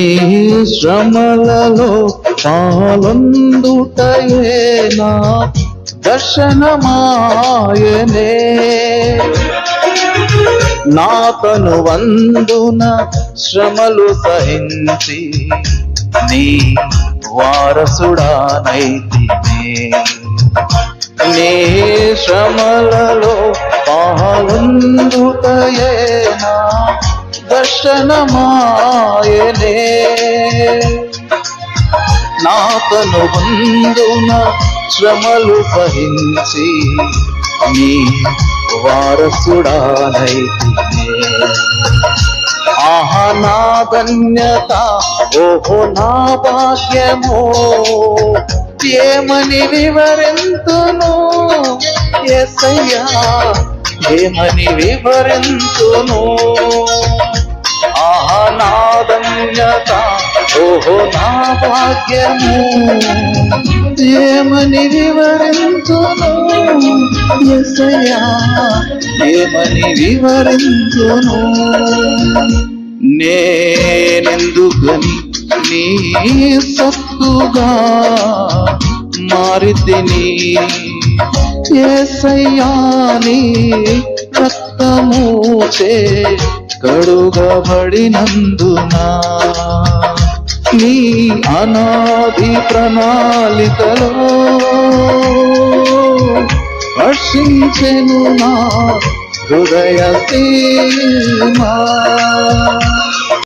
ఈ శ్రమలలో పాలొందుటయే నా దర్శనమాయనే. నా తను వందున శ్రమలు సహించి నీ వారసుడానైతినే. నీ శ్రమలలో పాలొందుటయే నా దర్శనమాయనే. నా తను వందున శ్రమలు సహించి నీ వారసుడానైతినే. ఆహా నా ధన్యత, ఓహో నా భాగ్యమో, ఏమని వివరింతును యేసయ్యా, ఏమని వివరింతును. ఆహా నా ధన్యత, ఓహో నా భాగ్యము, ఏమని వివరింతును యేసయ్యా, ఏమని వివరింతును. నేనెందుకని నీ సత్తుగా మారితిని యేసయ్యా, నీ రక్తముచే కడుగబడినందున. నీ అనాది ప్రణాళికలో హర్షించెను నా హృదయ సీమా.